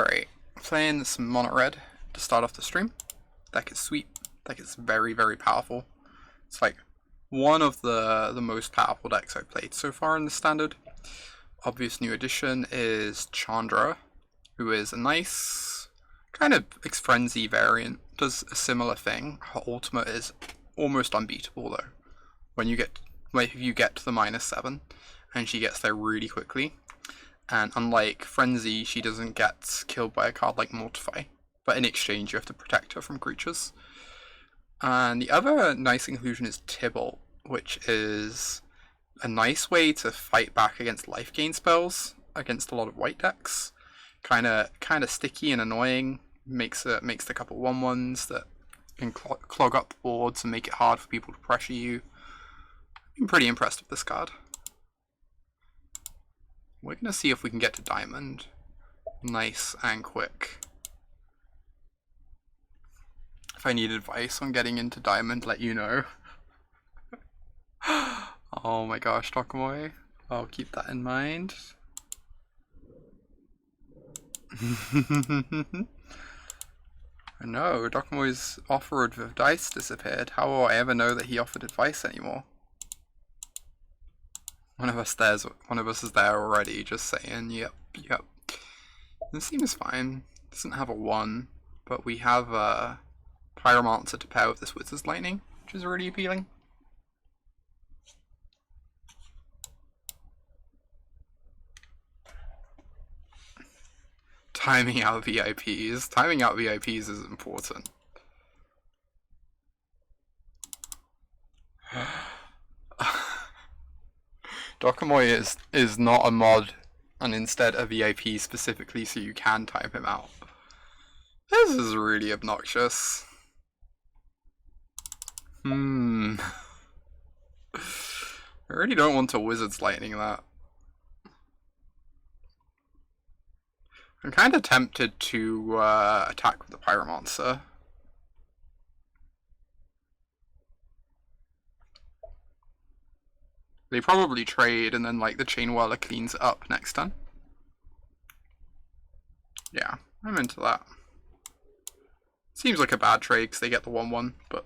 Alright, playing some mono red to start off the stream. Deck is sweet. Deck is very, very powerful. It's like one of the most powerful decks I've played so far in the standard. Obvious new addition is Chandra, who is a nice kind of Frenzy variant. Does a similar thing. Her ultimate is almost unbeatable though. If you get to the -7, and she gets there really quickly. And unlike Frenzy, she doesn't get killed by a card like Mortify, but in exchange you have to protect her from creatures. And the other nice inclusion is Tibalt, which is a nice way to fight back against life gain spells against a lot of white decks. Kinda sticky and annoying. Makes a couple 1/1s that can clog up boards and make it hard for people to pressure you. I'm pretty impressed with this card. We're going to see if we can get to Diamond. Nice and quick. If I need advice on getting into Diamond, let you know. Oh my gosh, Dokomoy. I'll keep that in mind. No, Dokomoy's offer of advice disappeared. How will I ever know that he offered advice anymore? One of us is there already, just saying, yep. This seems fine. Doesn't have a 1, but we have a Pyromancer to pair with this Wizard's Lightning, which is really appealing. Timing out VIPs. Timing out VIPs is important. Dokomoy is not a mod, and instead a VIP specifically so you can time him out. This is really obnoxious. I really don't want to Wizard's Lightning that. I'm kind of tempted to attack with the Pyromancer. They probably trade and then like the Chainwhirler cleans it up next turn. Yeah, I'm into that. Seems like a bad trade because they get the 1/1, but...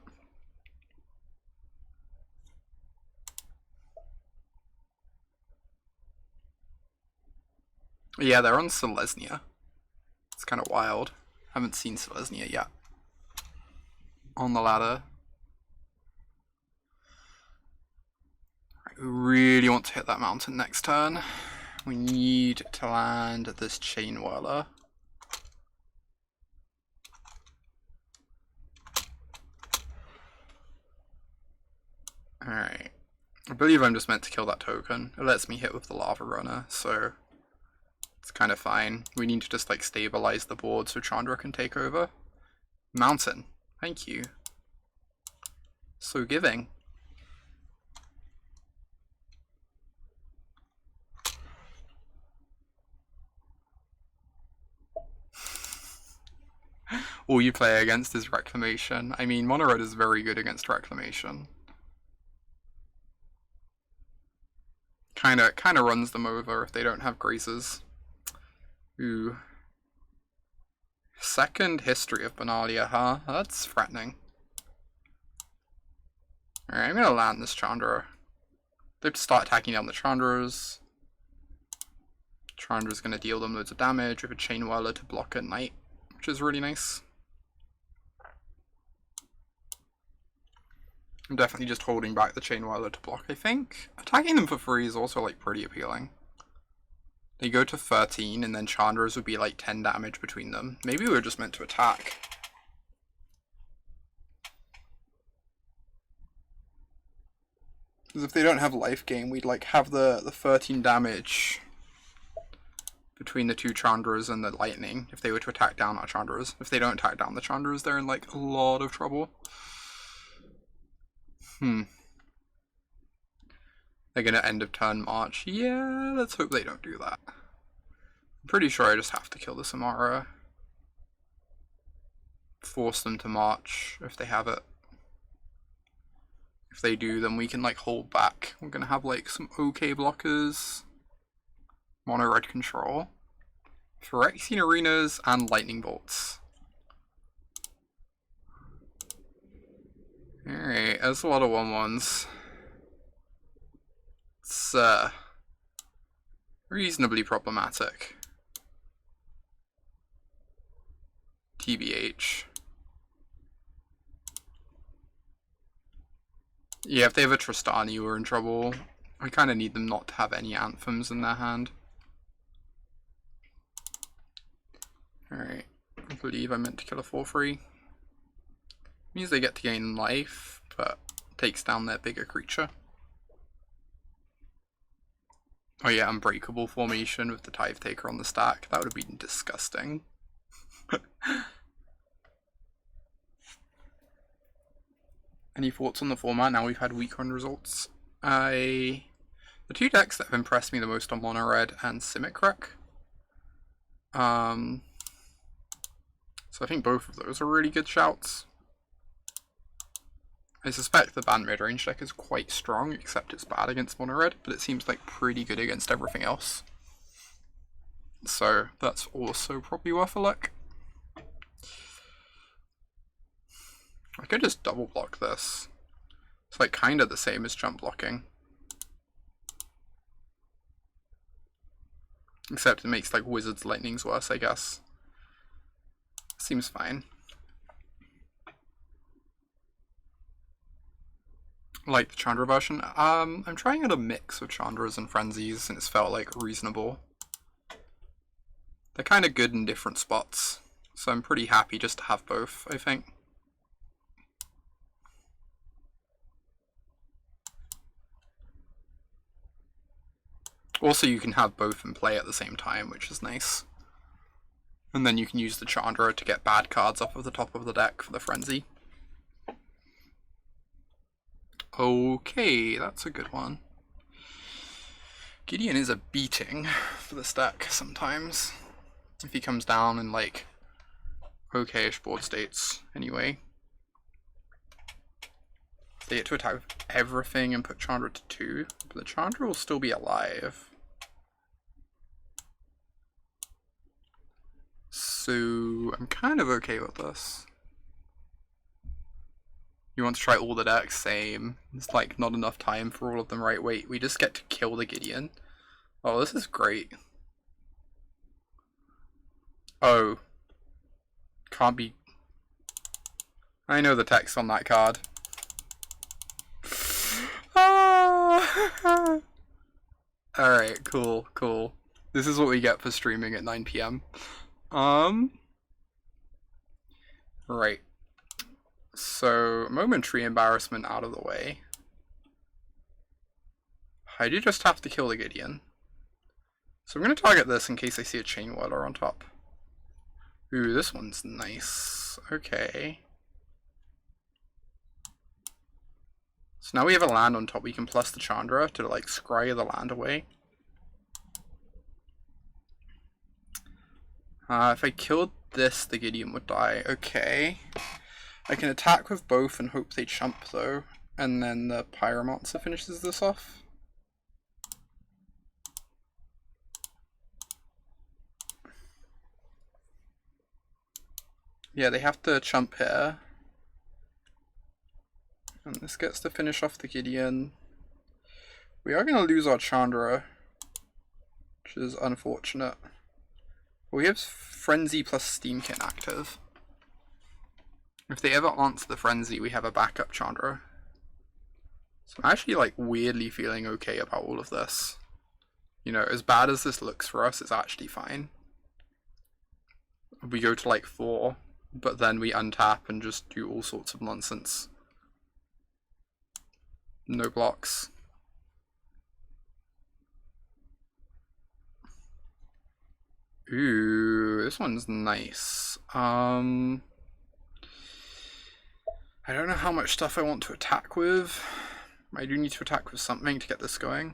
Yeah, they're on Selesnya. It's kind of wild. Haven't seen Selesnya yet. On the ladder. We really want to hit that mountain next turn. We need to land this Chainwhirler. Alright. I believe I'm just meant to kill that token. It lets me hit with the Lavarunner, so it's kind of fine. We need to just like stabilize the board so Chandra can take over. Mountain. Thank you. So giving. All you play against is Reclamation. I mean, Mono Red is very good against Reclamation. Kinda runs them over if they don't have Graces. Ooh. Second History of Benalia, huh? That's threatening. Alright, I'm gonna land this Chandra. They have to start attacking down the Chandras. Chandra's gonna deal them loads of damage with a Chainwhirler to block at night, which is really nice. I'm definitely just holding back the Chainwhirler to block, I think. Attacking them for free is also like pretty appealing. They go to 13 and then Chandra's would be like 10 damage between them. Maybe we were just meant to attack. Because if they don't have life gain, we'd like have the 13 damage between the two Chandras and the lightning if they were to attack down our Chandras. If they don't attack down the Chandras, they're in like a lot of trouble. They're gonna end of turn march. Yeah, let's hope they don't do that. I'm pretty sure I just have to kill the Samara. Force them to march if they have it. If they do, then we can like hold back. We're gonna have like some okay blockers. Mono red control. Phyrexian Arenas and Lightning Bolts. Alright, that's a lot of 1/1s. It's reasonably problematic. TBH. Yeah, if they have a Tristani, we're in trouble. I kind of need them not to have any anthems in their hand. Alright, I believe I meant to kill a 4/3. Means they get to gain life, but takes down their bigger creature. Oh yeah, Unbreakable formation with the Tithe Taker on the stack. That would have been disgusting. Any thoughts on the format now we've had week 1 results? The two decks that have impressed me the most are Mono Red and Simic Wreck. So I think both of those are really good shouts. I suspect the banned mid-range deck is quite strong, except it's bad against Mono Red, but it seems like pretty good against everything else. So that's also probably worth a look. I could just double block this. It's like kind of the same as jump blocking. Except it makes like Wizard's Lightnings worse, I guess. Seems fine. Like the Chandra version. I'm trying out a mix of Chandras and Frenzies and it's felt like reasonable. They're kind of good in different spots, so I'm pretty happy just to have both, I think. Also, you can have both in play at the same time, which is nice. And then you can use the Chandra to get bad cards off of the top of the deck for the Frenzy. Okay, that's a good one. Gideon is a beating for the stack sometimes. If he comes down in like okay-ish board states anyway. They get to attack with everything and put Chandra to 2, but the Chandra will still be alive. So I'm kind of okay with this. You want to try all the decks? Same. It's like not enough time for all of them, right? Wait, we just get to kill the Gideon. Oh, this is great. Oh. Can't be... I know the text on that card. Alright, cool, cool. This is what we get for streaming at 9 PM. Right. So, momentary embarrassment out of the way. I do just have to kill the Gideon. So I'm going to target this in case I see a Chainwhirler on top. Ooh, this one's nice. Okay. So now we have a land on top. We can plus the Chandra to like scry the land away. If I killed this, the Gideon would die. Okay. I can attack with both and hope they chump though. And then the Pyromancer finishes this off. Yeah, they have to chump here. And this gets to finish off the Gideon. We are going to lose our Chandra, which is unfortunate. We have Frenzy plus Steam-Kin active. If they ever answer the Frenzy, we have a backup Chandra. So I'm actually like weirdly feeling okay about all of this. You know, as bad as this looks for us, it's actually fine. We go to like 4, but then we untap and just do all sorts of nonsense. No blocks. Ooh, this one's nice. I don't know how much stuff I want to attack with. I do need to attack with something to get this going.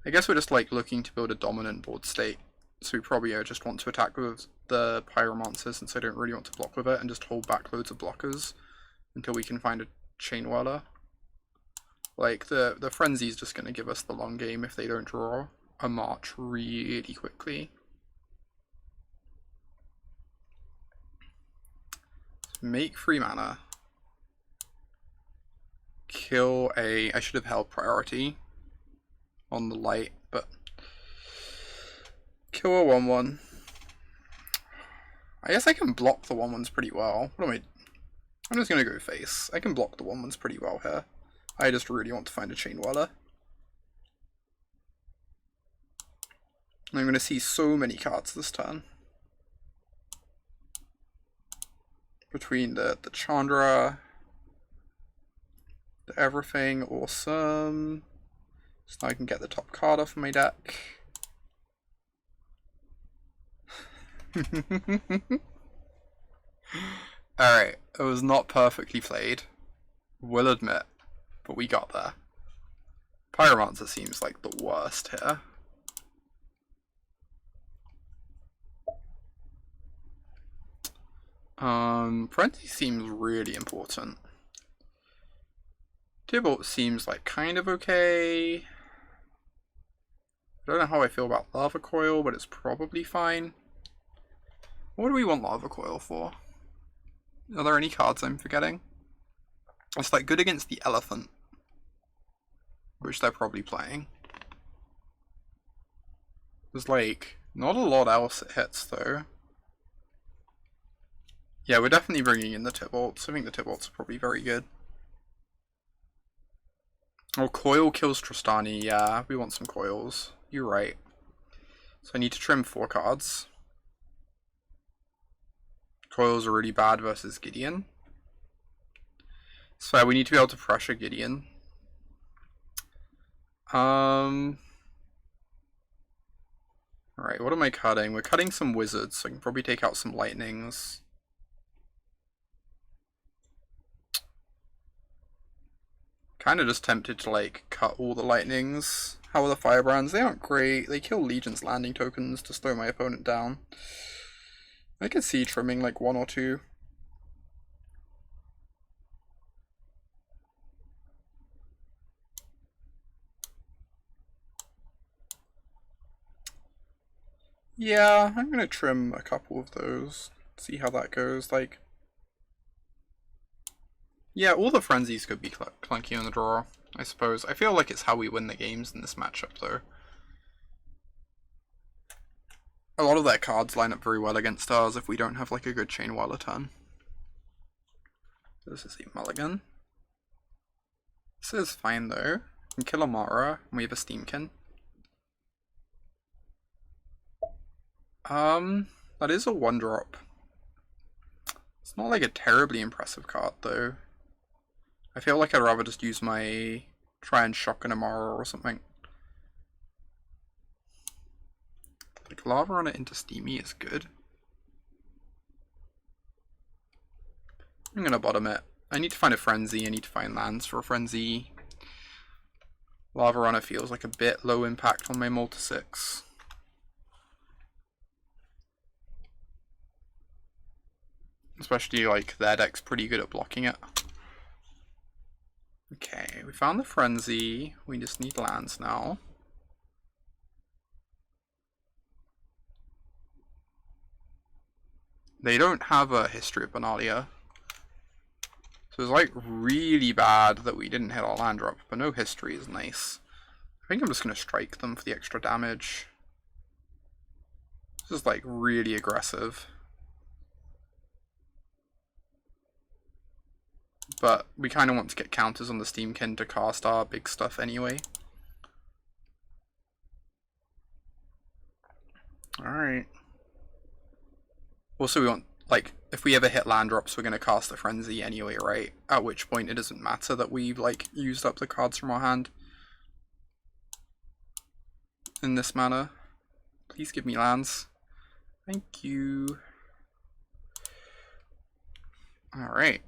I guess we're just like looking to build a dominant board state. So we probably just want to attack with the Pyromancer since I don't really want to block with it and just hold back loads of blockers until we can find a Chainwhirler. Like the Frenzy is just going to give us the long game if they don't draw a march really quickly. make 3 mana. Kill a... I should have held priority on the light, but... Kill a 1/1. I guess I can block the 1/1s pretty well. What am I... I'm just gonna go face. I can block the 1/1s pretty well here. I just really want to find a Chainwhirler. I'm gonna see so many cards this turn. Between the Chandra, the everything, awesome. So now I can get the top card off my deck. Alright, it was not perfectly played, will admit, but we got there. Pyromancer seems like the worst here. Frenzy seems really important. Tibalt seems like kind of okay. I don't know how I feel about Lava Coil, but it's probably fine. What do we want Lava Coil for? Are there any cards I'm forgetting? It's like good against the elephant, which they're probably playing. There's like not a lot else it hits though. Yeah, we're definitely bringing in the Tibalts. I think the Tibalts are probably very good. Oh, Coil kills Tristani. Yeah, we want some coils. You're right. So I need to trim 4 cards. Coils are really bad versus Gideon. So we need to be able to pressure Gideon. Alright, what am I cutting? We're cutting some wizards, so I can probably take out some lightnings. Kind of just tempted to like cut all the lightnings. How are the Firebrands? They aren't great. They kill Legion's landing tokens to slow my opponent down. I can see trimming like 1 or 2. Yeah, I'm gonna trim a couple of those. See how that goes. Like, yeah, all the frenzies could be clunky on the draw, I suppose. I feel like it's how we win the games in this matchup, though. A lot of their cards line up very well against ours if we don't have like a good Chainwhirler turn. This is a mulligan. This is fine though. We can kill a Mara, and we have a Steam-Kin. That is a 1-drop. It's not like a terribly impressive card though. I feel like I'd rather just use my try and shotgun a Mara or something. Like Lavarunner into Steamy is good. I'm gonna bottom it. I need to find a Frenzy, I need to find lands for a Frenzy. Lavarunner feels like a bit low impact on my multi-6. Especially like their deck's pretty good at blocking it. Okay, we found the Frenzy. We just need lands now. They don't have a history of Benalia. So it's like really bad that we didn't hit our land drop, but no history is nice. I think I'm just going to strike them for the extra damage. This is like really aggressive. But we kind of want to get counters on the Steam-Kin to cast our big stuff anyway. Alright. Also we want, like, if we ever hit land drops, we're going to cast the Frenzy anyway, right? At which point it doesn't matter that we've, like, used up the cards from our hand. In this manner. Please give me lands. Thank you. Alright.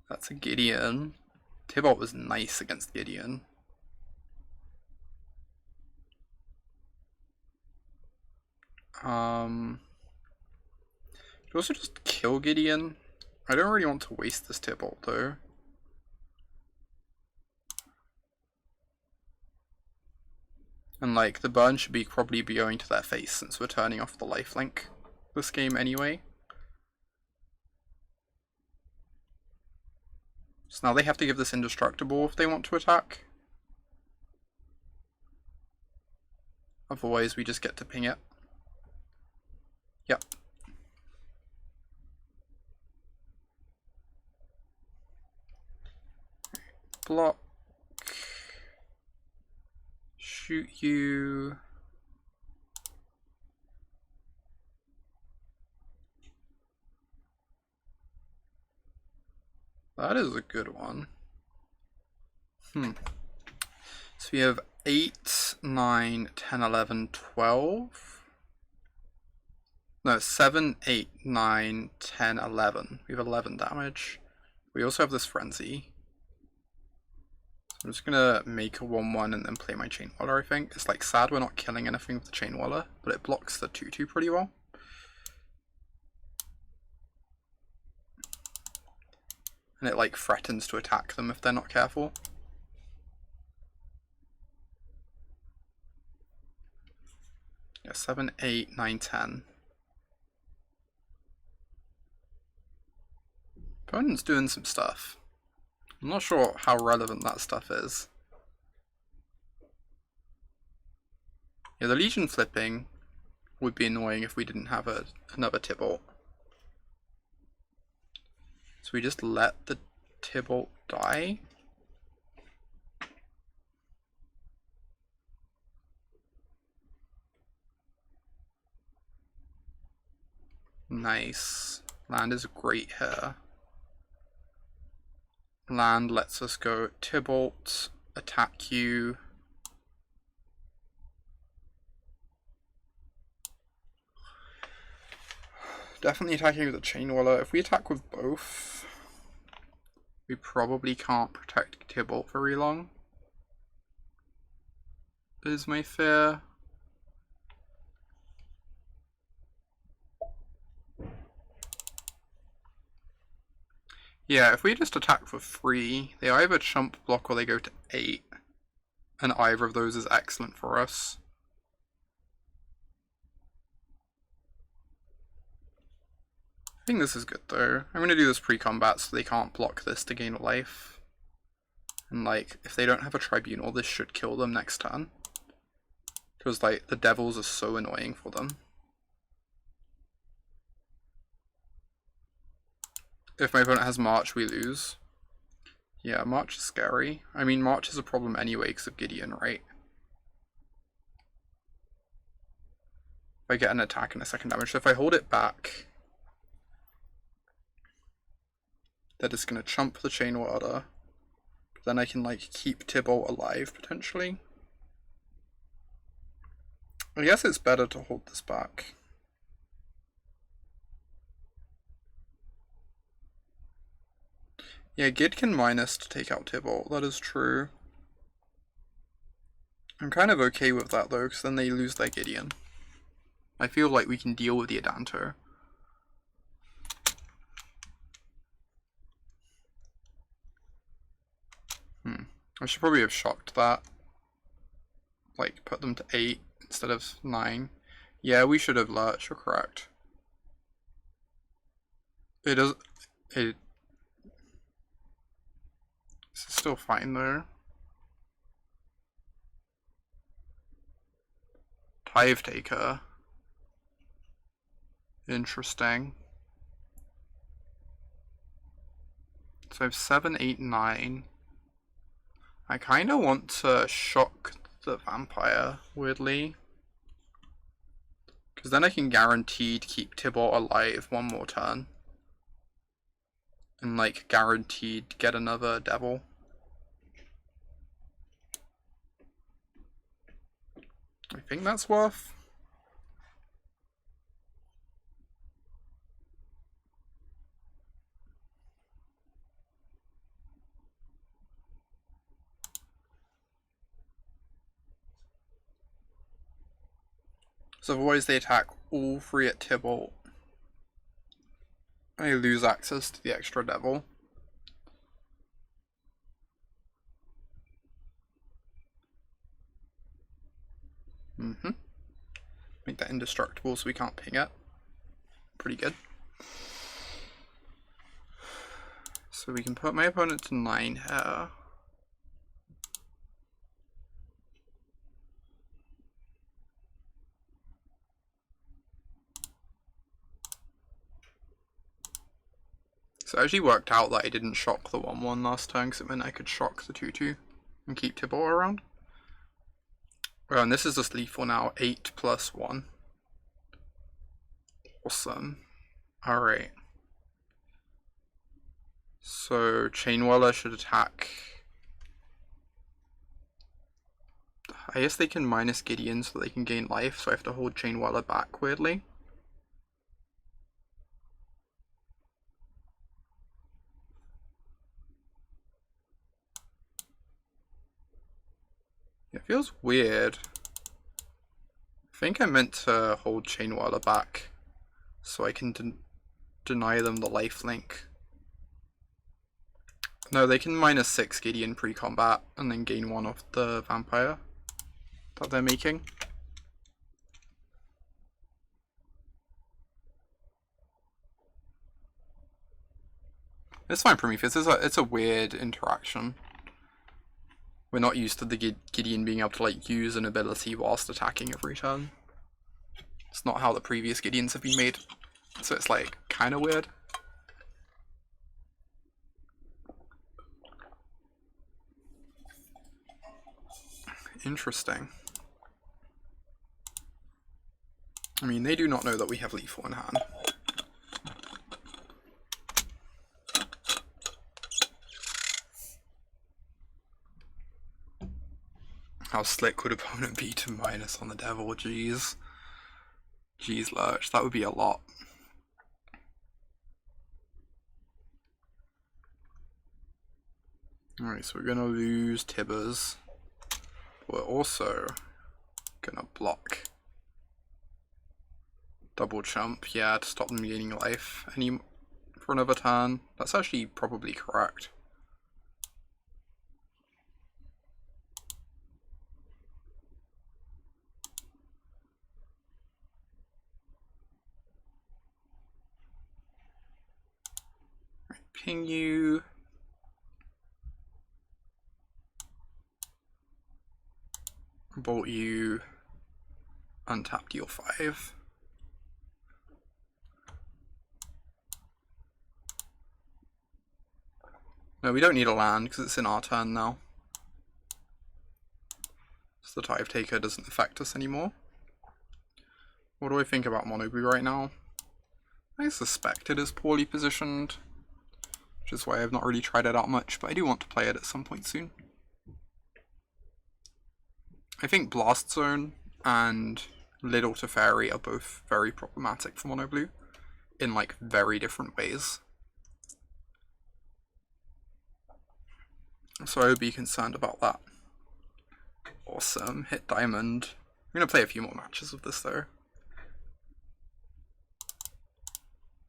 That's a Gideon. Tibalt was nice against Gideon. Should also just kill Gideon. I don't really want to waste this Tibalt though. And like the burn should probably be going to their face since we're turning off the lifelink this game anyway. So now they have to give this indestructible if they want to attack. Otherwise we just get to ping it. Yep. Block. Shoot you. That is a good one. So we have 8, 9, 10, 11, 12. No, 7, 8, 9, 10, 11. We have 11 damage. We also have this Frenzy. I'm just gonna make a 1/1 and then play my Chainwhirler, I think. It's like sad we're not killing anything with the Chainwhirler, but it blocks the 2/2 pretty well. And it like threatens to attack them if they're not careful. Yeah, 7, 8, 9, 10. Opponent's doing some stuff. I'm not sure how relevant that stuff is. Yeah, the Legion flipping would be annoying if we didn't have another Tibalt. So we just let the Tibalt die. Nice. Land is great here. Land lets us go Tibalt, attack you. Definitely attacking with the Chainwhirler. If we attack with both, we probably can't protect Tibalt very long. Is my fear. Yeah, if we just attack for 3, they either chump block or they go to 8. And either of those is excellent for us. I think this is good though. I'm going to do this pre-combat so they can't block this to gain a life. And like, if they don't have a Tribunal, this should kill them next turn. Because like, the Devils are so annoying for them. If my opponent has March, we lose. Yeah, March is scary. I mean, March is a problem anyway because of Gideon, right? If I get an attack and a second damage, so if I hold it back, they're just going to chump the Chainwhirler. Then I can like keep Tibalt alive potentially. I guess it's better to hold this back. Yeah, Gid can minus to take out Tibalt, that is true. I'm kind of okay with that though, because then they lose their Gideon. I feel like we can deal with the Adanto. I should probably have shocked that. Like, put them to 8 instead of 9. Yeah, we should have lurched, you're correct. It does... This is still fine though. Tithe Taker. Interesting. So I have 7, 8, 9. I kind of want to shock the Vampire, weirdly. Because then I can guaranteed keep Tibalt alive one more turn. And like guaranteed get another Devil. I think that's worth. So otherwise they attack all 3 at Tibalt. I lose access to the extra Devil. they're indestructible, so we can't ping it. Pretty good. So we can put my opponent to 9 here. So it actually worked out that I didn't shock the 1/1 last turn, because it meant I could shock the 2/2 and keep Tibalt around. Oh, and this is just lethal now, 8 + 1. Awesome. Alright. So Chainwhirler should attack. I guess they can minus Gideon so they can gain life, so I have to hold Chainwhirler back weirdly. It feels weird. I think I meant to hold Chainwhirler back so I can deny them the lifelink. No, they can -6 Gideon pre-combat and then gain 1 off the vampire that they're making. It's fine, Prometheus. It's a weird interaction. We're not used to the Gideon being able to like use an ability whilst attacking every turn. It's not how the previous Gideons have been made, so it's like kind of weird. Interesting. I mean, they do not know that we have lethal in hand. How slick would opponent be to minus on the devil? Jeez. Jeez, Lurch, that would be a lot. Alright, so we're gonna lose Tibbers. We're also gonna block double chump, yeah, to stop them gaining life for another turn. That's actually probably correct. Right, ping you. Bolt you. Untap, deal 5. No, we don't need a land because it's in our turn now. So the Tithe Taker doesn't affect us anymore. What do I think about Mono Blue right now? I suspect it is poorly positioned, which is why I've not really tried it out much, but I do want to play it at some point soon. I think Blast Zone and Little Teferi are both very problematic for Mono Blue in like very different ways. So I would be concerned about that. Awesome, hit diamond. I'm gonna play a few more matches of this though.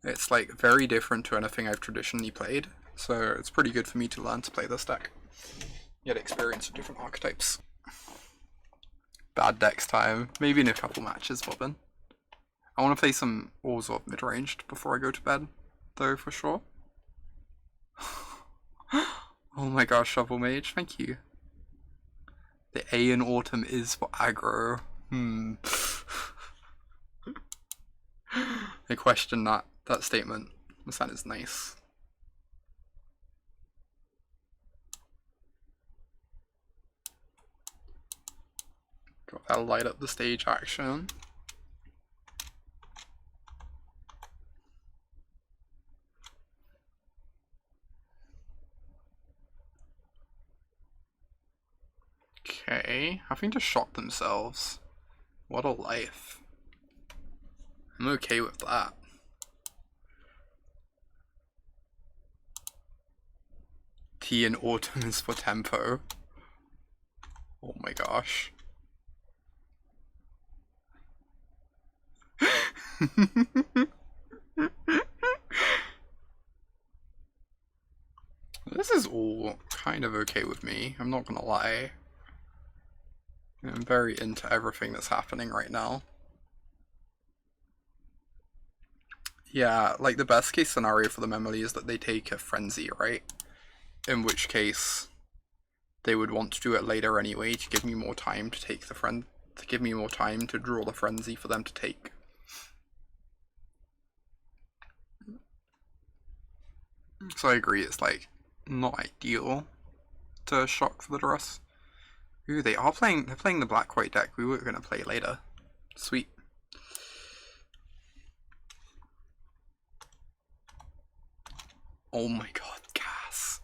It's like very different to anything I've traditionally played, so it's pretty good for me to learn to play this deck. Get experience with different archetypes. Bad decks time, maybe in a couple matches, Bobbin. I want to play some Orzhov mid-ranged before I go to bed, though, for sure. Oh my gosh, Shovel Mage, thank you. The A in autumn is for aggro. I question that statement. That is nice. Got that light up the stage action. Okay, having to shock themselves. What a life. I'm okay with that. T in autumn is for tempo. Oh my gosh. This is all kind of okay with me, I'm not gonna lie. I'm very into everything that's happening right now. Yeah, like the best case scenario for them, Emily, is that they take a frenzy, right? In which case they would want to do it later anyway to give me more time to take the to give me more time to draw the frenzy for them to take. So I agree, it's like not ideal to shock for the dress. Ooh, they're playing the black-white deck we were gonna play later. Sweet. Oh my god, gas.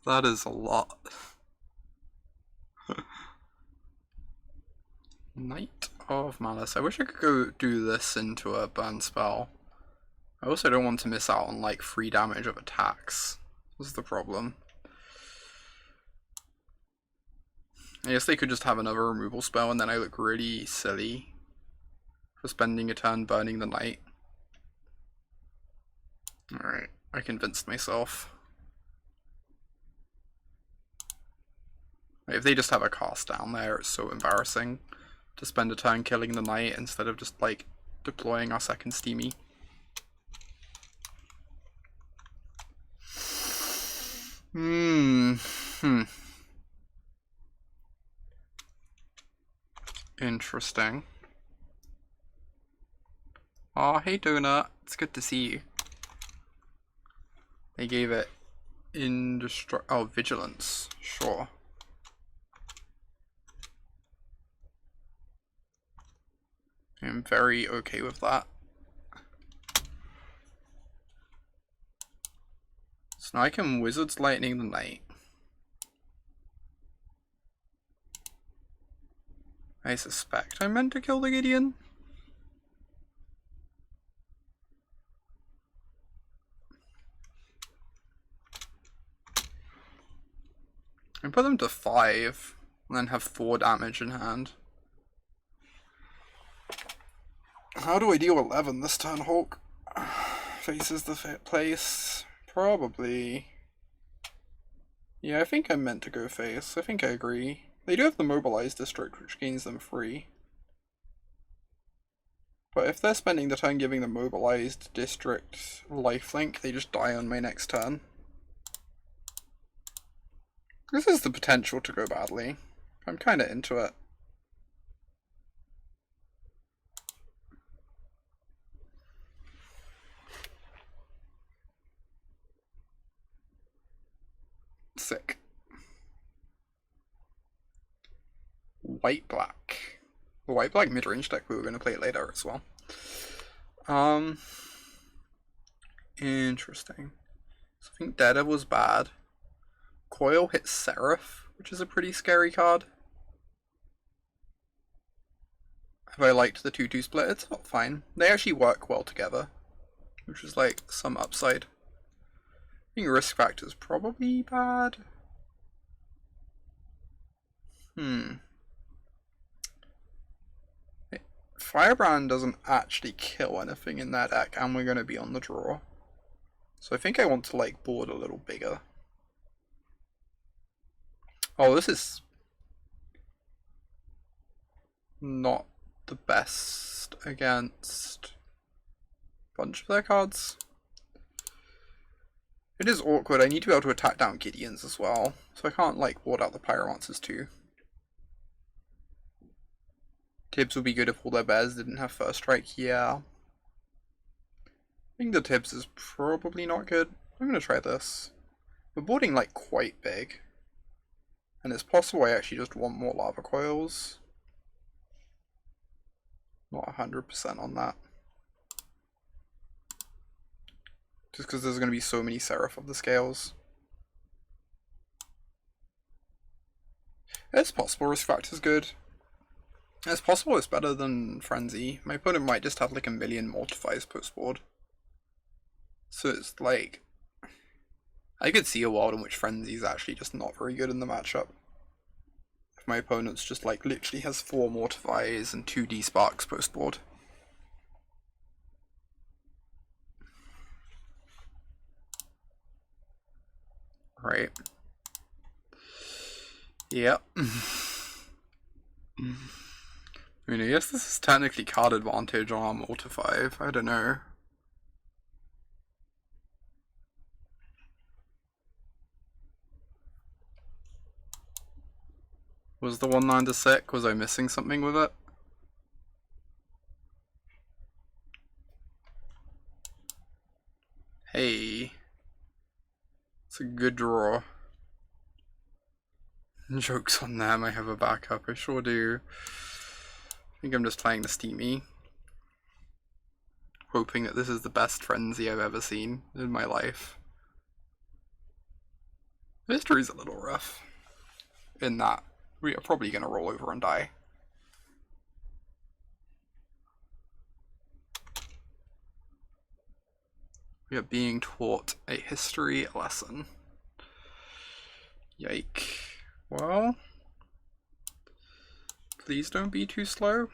That is a lot. Knight of Malice. I wish I could go do this into a burn spell. I also don't want to miss out on like free damage of attacks. This is the problem. I guess they could just have another removal spell and then I look really silly for spending a turn burning the knight. Alright, I convinced myself. If they just have a cast down there, it's so embarrassing to spend a turn killing the knight instead of just like deploying our second steamy. Interesting. Oh, hey Donut, it's good to see you. They gave it Vigilance, sure. I'm very okay with that. So now I can Wizard's Lightning the Knight. I suspect I meant to kill the Gideon. I put them to 5 and then have 4 damage in hand. How do I deal 11 this turn, Hulk? Faces the place. Probably. Yeah, I think I meant to go face. I think I agree. They do have the Mobilized District, which gains them free. But if they're spending the turn giving the Mobilized District lifelink, they just die on my next turn. This has the potential to go badly. I'm kinda into it. Sick. White-black. The white-black mid-range deck we were going to play later as well. Interesting. So I think Daredevil's bad. Coil hits Seraph, which is a pretty scary card. Have I liked the 2-2 split? It's not fine. They actually work well together, which is like some upside. I think risk factor's probably bad. Firebrand doesn't actually kill anything in that deck, and we're going to be on the draw. So I think I want to like board a little bigger. Oh, this is not the best against a bunch of their cards. It is awkward. I need to be able to attack down Gideons as well, so I can't like ward out the Pyromancers too. Tibbs would be good if all their bears didn't have first strike, yeah. I think the Tibbs is probably not good. I'm gonna try this. We're boarding like quite big. And it's possible I actually just want more Lava Coils. Not 100% on that. Just because there's going to be so many Seraph of the Scales. It's possible risk factor's good. It's possible it's better than Frenzy. My opponent might just have like a million Mortifies post board. So it's like, I could see a world in which Frenzy is actually just not very good in the matchup. If my opponent's just like literally has 4 Mortifies and 2 D-Sparks post board. Right. Yep. I mean, I guess this is technically card advantage on our Mortar 5, I don't know. Was the 1/9 to sick? Was I missing something with it? Hey. It's a good draw. Joke's on them, I have a backup, I sure do. I think I'm just playing the Steamy. Hoping that this is the best frenzy I've ever seen in my life. History's a little rough. In that we are probably going to roll over and die. We are being taught a history lesson. Yike. Well, please don't be too slow.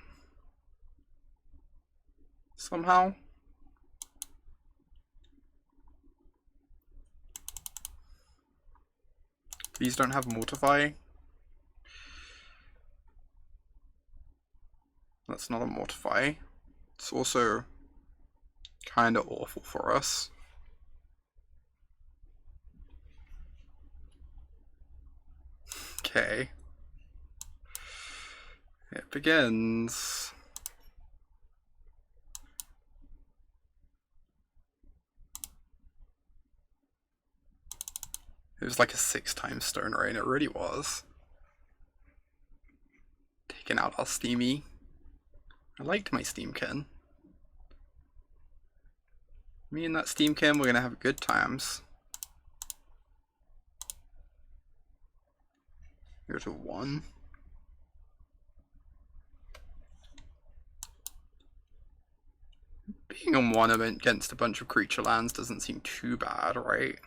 Somehow. Please don't have Mortify. That's not a Mortify. It's also kind of awful for us. Okay. It begins. It was like a 6-time Stone Rain, it really was. Taking out our Steamy. I liked my Steam-Kin. Me and that Steam-Kin, we're gonna have good times. Go to 1. Being on 1 against a bunch of creature lands doesn't seem too bad, right?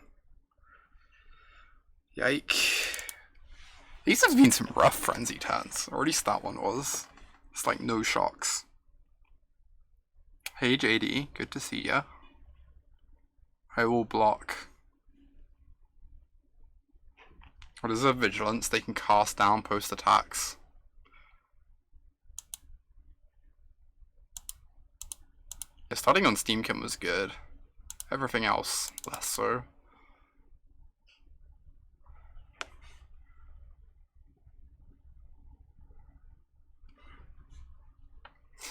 Yike. These have been some rough frenzy turns, or at least that one was. It's like no shocks. Hey JD, good to see ya. I will block. What is a vigilance? They can cast down post attacks. Yeah, starting on Steam-Kin was good. Everything else, less so.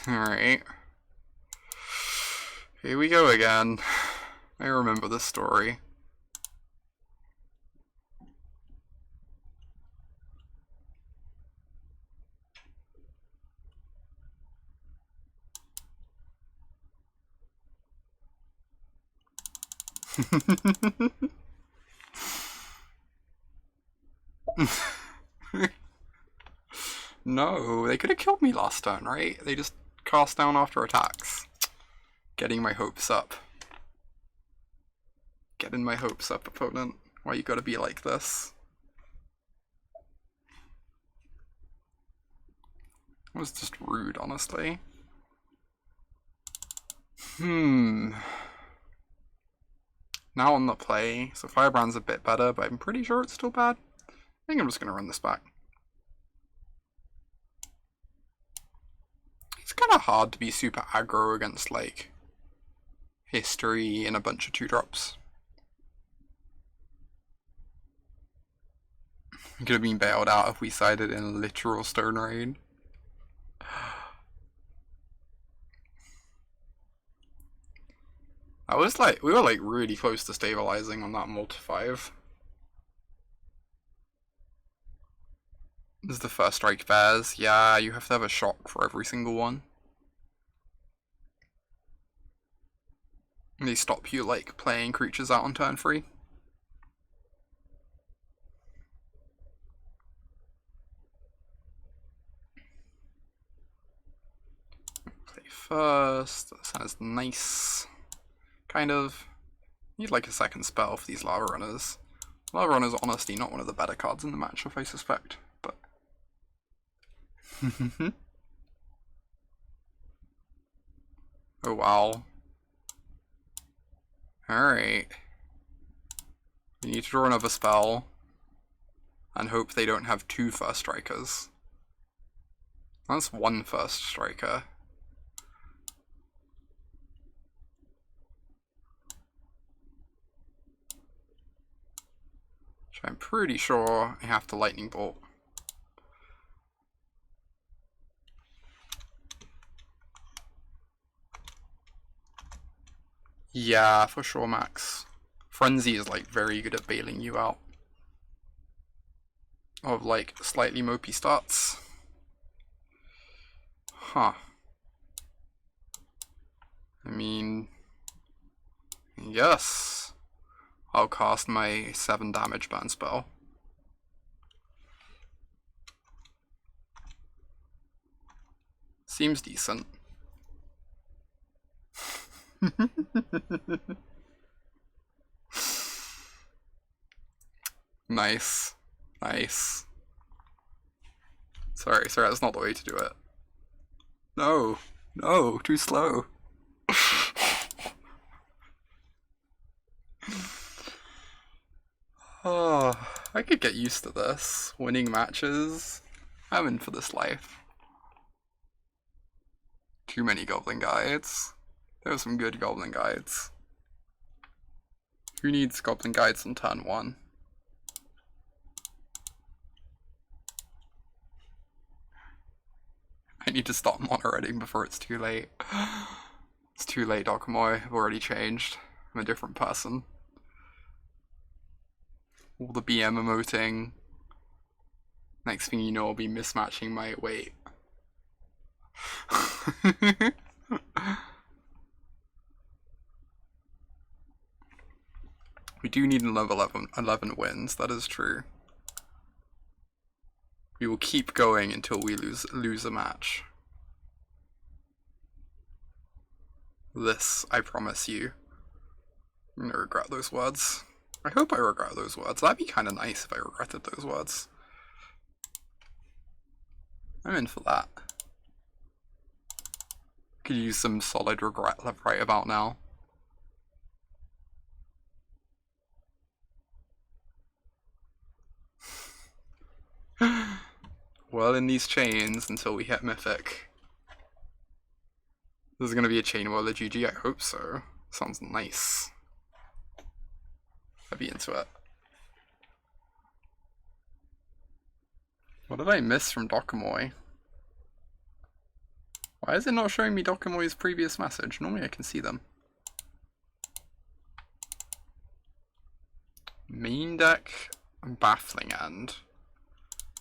Alright. Here we go again. I remember this story. No, they could have killed me last turn, right? They just cast down after attacks. Getting my hopes up. Getting my hopes up, opponent. Why you gotta be like this? It was just rude, honestly. Now on the play, so Firebrand's a bit better, but I'm pretty sure it's still bad. I think I'm just gonna run this back. It's kind of hard to be super aggro against, like, history and a bunch of 2-drops. We could have been bailed out if we sided in a literal Stone Rain. I was like, we were like really close to stabilizing on that multi 5. This is the first strike bears. Yeah, you have to have a shock for every single one. And they stop you like playing creatures out on turn 3. Play first. That sounds nice. Kind of. Need like a second spell for these Lava Runners. Lava Runner's honestly not one of the better cards in the matchup, I suspect, but. Oh wow. Alright. We need to draw another spell. And hope they don't have 2 first strikers. That's one first striker. Which I'm pretty sure I have to lightning bolt. Yeah, for sure, Max. Frenzy is like very good at bailing you out of like slightly mopey starts. Huh. I mean, yes. I'll cast my 7 damage burn spell. Seems decent. Nice. Nice. Sorry, that's not the way to do it. No. No, too slow. Oh, I could get used to this. Winning matches. I'm in for this life. Too many Goblin Guides. There are some good Goblin Guides. Who needs Goblin Guides on turn 1? I need to stop mono-redding before it's too late. It's too late, Dokomoy. I've already changed. I'm a different person. All the BM emoting. Next thing you know, I'll be mismatching my weight. We do need another 11 wins, that is true. We will keep going until we lose a match. This, I promise you. I'm gonna regret those words. I hope I regret those words. That'd be kind of nice if I regretted those words. I'm in for that. Could use some solid regret right about now. Well, in these chains until we hit Mythic. This is gonna be a Chainwhirler GG, I hope so. Sounds nice. I'd be into it. What did I miss from Dokomoy? Why is it not showing me Dokomoy's previous message? Normally I can see them. Main deck, Baffling End.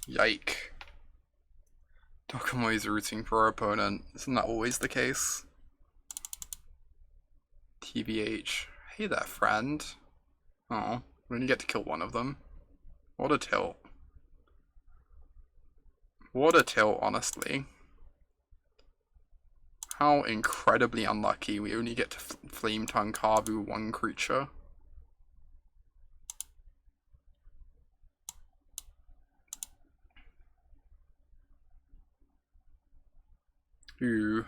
Yike. Dokomoy's rooting for our opponent. Isn't that always the case? TBH. Hey there, friend. Oh, we only get to kill one of them. What a tilt. What a tilt, honestly. How incredibly unlucky we only get to Flame Tongue Kavu one creature. Ooh.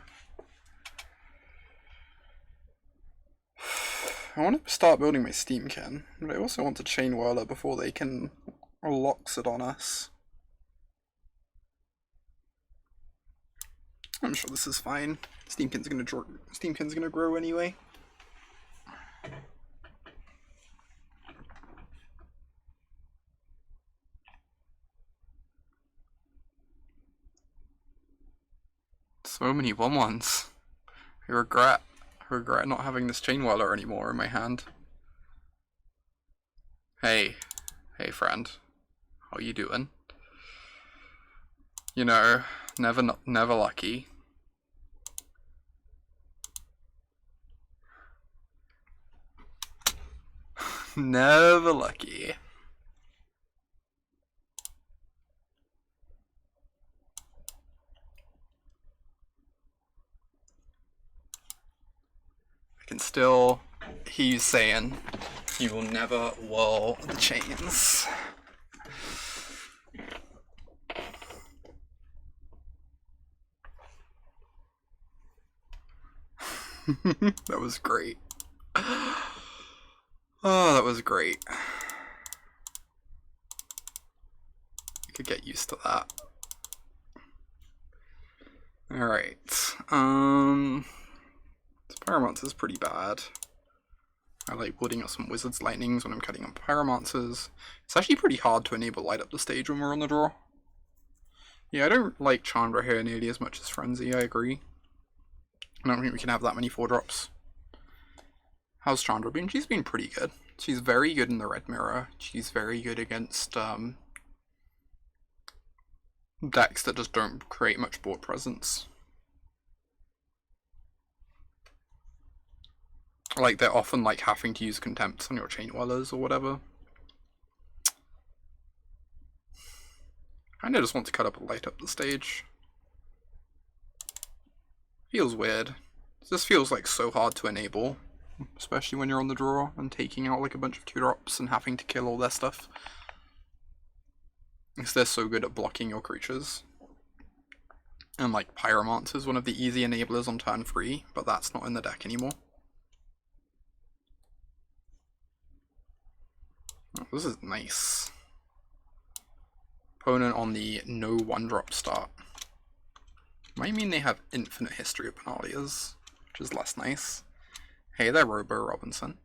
I want to start building my Steam-Kin, but I also want to Chainwhirler before they can locks it on us. I'm sure this is fine. Steam-Kin's gonna grow anyway. So many 1/1s. I regret not having this Chainwhirler anymore in my hand. Hey friend, how you doing? You know, never lucky. Never lucky. I can still hear you saying, you will never whirl the chains. That was great. Oh, that was great. I could get used to that. Alright. Pyromancer is pretty bad. I like building up some Wizard's Lightnings when I'm cutting on Pyromancers. It's actually pretty hard to enable light up the stage when we're on the draw. Yeah, I don't like Chandra here nearly as much as Frenzy, I agree. I don't think we can have that many 4-drops. How's Chandra been? She's been pretty good. She's very good in the red mirror. She's very good against decks that just don't create much board presence. Like, they're often like having to use Contempts on your Chainwhirlers or whatever. I kinda just want to cut up and light up the stage. Feels weird. This feels like so hard to enable, especially when you're on the draw and taking out like a bunch of 2-drops and having to kill all their stuff. Because they're so good at blocking your creatures. And like Pyromancer is one of the easy enablers on turn 3, but that's not in the deck anymore. Oh, this is nice. Opponent on the no 1-drop start. Might mean they have infinite history of Penalias, which is less nice. Hey there, Robo Robinson.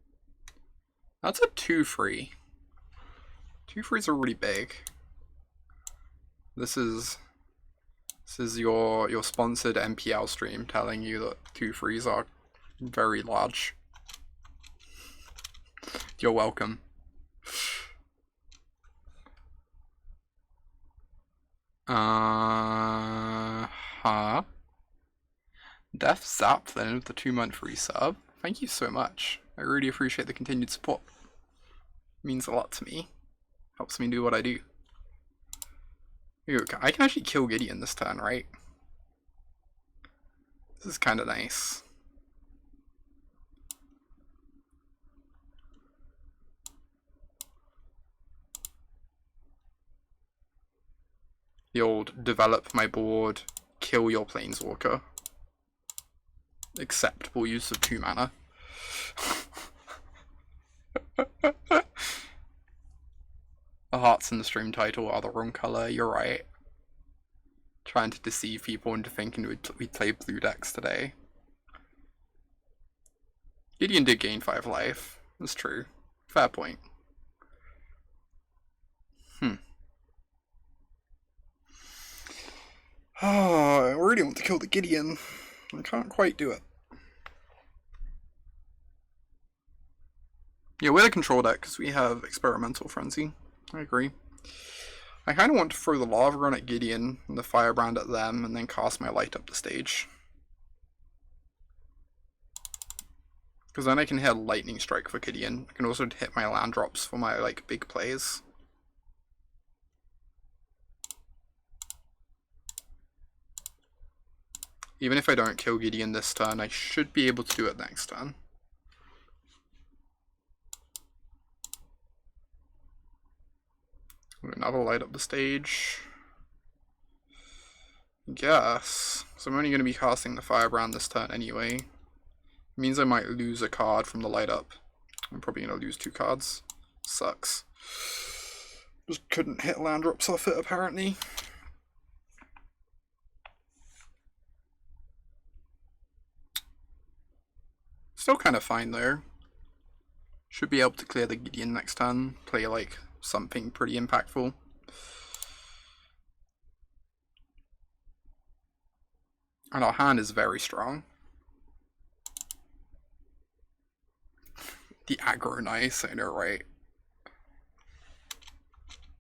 That's a 2-free. 2-frees are really big. This is your sponsored MPL stream telling you that 2-frees are very large. You're welcome. Death Zaplin with the 2-month resub. Thank you so much. I really appreciate the continued support. It means a lot to me. Helps me do what I do. Ooh, I can actually kill Gideon this turn, right? This is kind of nice. The old develop my board, kill your Planeswalker. Acceptable use of 2 mana. The hearts in the stream title are the wrong color, you're right. Trying to deceive people into thinking we'd play blue decks today. Gideon did gain 5 life. That's true. Fair point. Oh, I really want to kill the Gideon. I can't quite do it. Yeah, we're the control deck because we have Experimental Frenzy. I agree. I kind of want to throw the Lava Run at Gideon and the Firebrand at them and then cast my light up the stage. Because then I can hit Lightning Strike for Gideon. I can also hit my land drops for my like big plays. Even if I don't kill Gideon this turn, I should be able to do it next turn. Another light up the stage. I guess. So I'm only going to be casting the Firebrand this turn anyway. It means I might lose a card from the light up. I'm probably going to lose 2 cards. Sucks. Just couldn't hit land drops off it apparently. Still kind of fine though. Should be able to clear the Gideon next turn. Play like something pretty impactful. And our hand is very strong. The aggro nice, I know, right?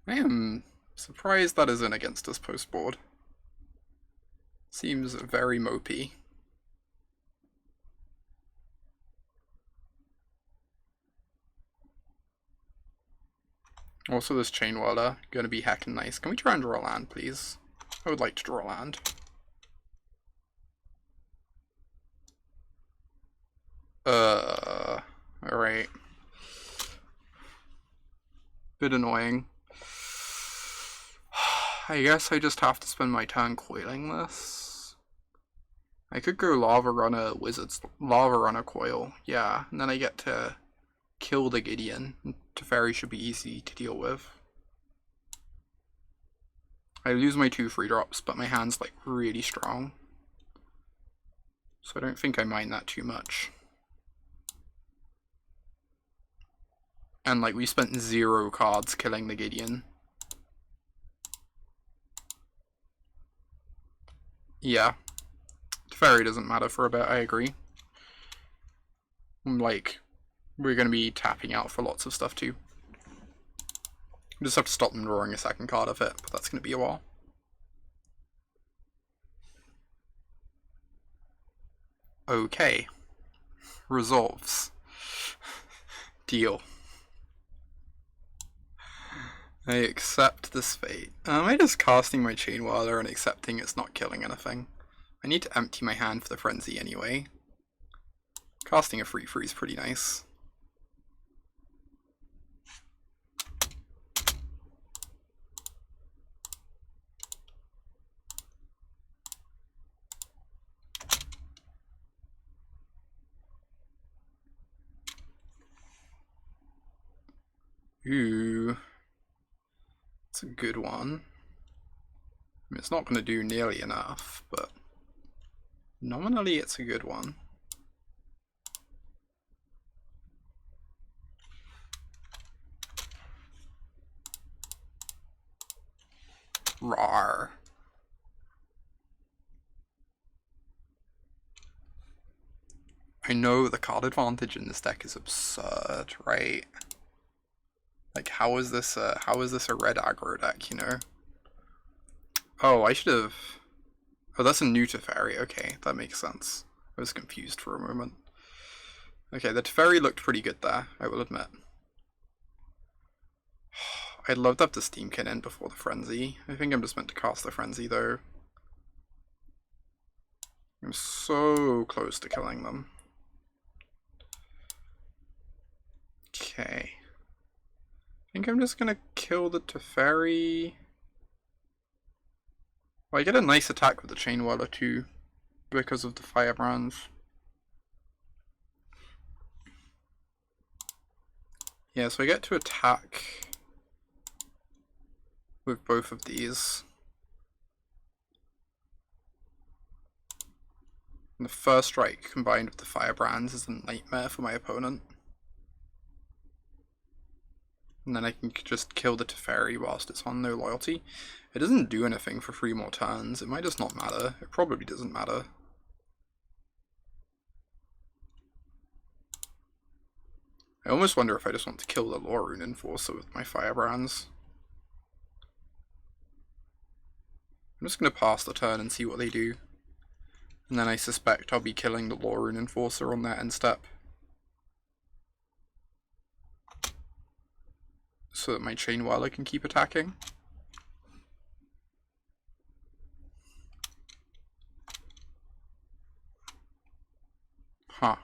I am surprised that isn't against us post board. Seems very mopey. Also, this Chainwhirler gonna be heckin' nice. Can we try and draw a land, please? I would like to draw a land. Alright. Bit annoying. I guess I just have to spend my turn coiling this. I could go Lava Runner Wizards, Lava Runner Coil, yeah, and then I get to kill the Gideon. Teferi should be easy to deal with. I lose my 2 free drops, but my hand's like really strong. So I don't think I mind that too much. And like, we spent 0 cards killing the Gideon. Yeah. Teferi doesn't matter for a bit, I agree. Like, we're going to be tapping out for lots of stuff too. We just have to stop them drawing a second card of it, but that's going to be a while. Okay. Resolves. Deal. I accept this fate. Am I just casting my Chainwhirler and accepting it's not killing anything? I need to empty my hand for the Frenzy anyway. Casting a free is pretty nice. Ooh. It's a good one. I mean, it's not going to do nearly enough, but nominally it's a good one. Rawr. I know the card advantage in this deck is absurd, right? Like, how is this a red aggro deck, you know? Oh, I should have... Oh, that's a new Teferi. Okay, that makes sense. I was confused for a moment. Okay, the Teferi looked pretty good there, I will admit. I'd love to have the Steam-Kin in before the Frenzy. I think I'm just meant to cast the Frenzy, though. I'm so close to killing them. Okay. I think I'm just gonna kill the Teferi. Well, I get a nice attack with the Chainwhirler too, because of the Firebrands. Yeah, so I get to attack with both of these. And the first strike combined with the Firebrands is a nightmare for my opponent. And then I can just kill the Teferi whilst it's on no loyalty. It doesn't do anything for 3 more turns. It might just not matter. It probably doesn't matter. I almost wonder if I just want to kill the Lavarunner Enforcer with my Firebrands. I'm just going to pass the turn and see what they do. And then I suspect I'll be killing the Lavarunner Enforcer on that end step. So that my Chainwhirler can keep attacking. Huh.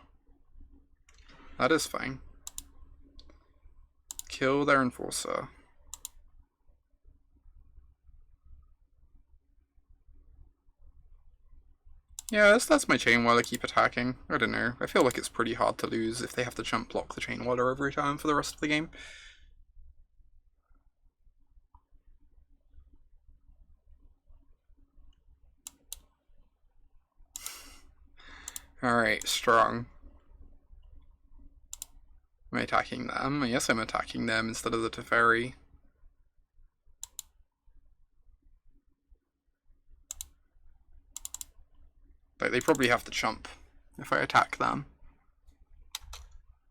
That is fine. Kill their Enforcer. Yeah, that's my Chainwhirler keep attacking. I don't know. I feel like it's pretty hard to lose if they have to jump block the Chainwhirler every time for the rest of the game. Alright, strong. Am I attacking them? Yes, I'm attacking them instead of the Teferi. Like, they probably have to jump if I attack them.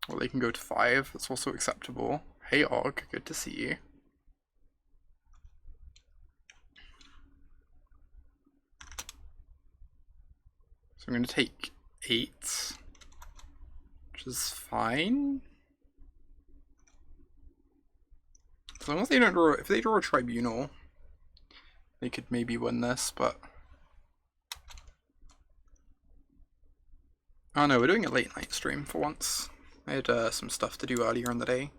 Or they can go to 5, that's also acceptable. Hey Og, good to see you. So I'm going to take 8, which is fine. As long as they don't draw, if they draw a Tribunal, they could maybe win this, but... Oh no, we're doing a late night stream for once. I had some stuff to do earlier in the day.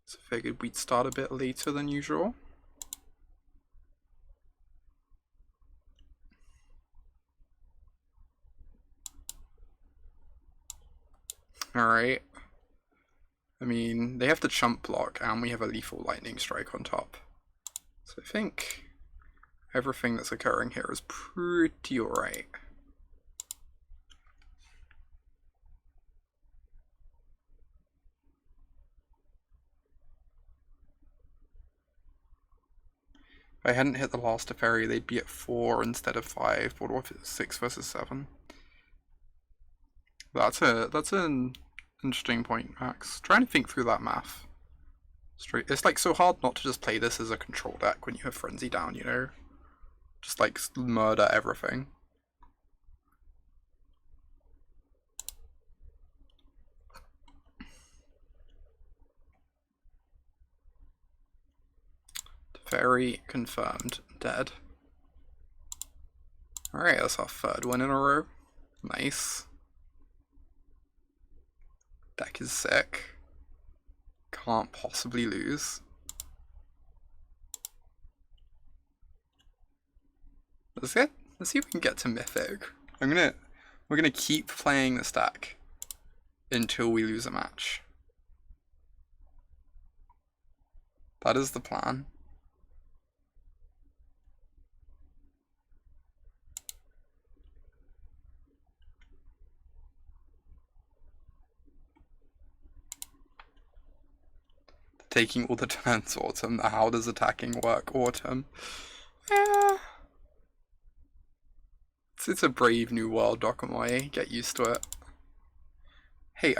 So I figured we'd start a bit later than usual. Alright. I mean, they have the chump block and we have a lethal lightning strike on top. So I think everything that's occurring here is pretty alright. I hadn't hit the last Teferi, they'd be at 4 instead of 5. But what if it's 6 versus 7? That's an interesting point, Max. Trying to think through that math. It's like so hard not to just play this as a control deck when you have Frenzy down, you know? Just like murder everything. Teferi confirmed dead. Alright, that's our 3rd win in a row. Nice. Deck is sick. Can't possibly lose. Let's see if we can get to Mythic. We're gonna keep playing this deck until we lose a match. That is the plan. Taking all the turns, Autumn. How does attacking work, Autumn? Yeah. It's a brave new world, Dokomoy. Get used to it. Hey,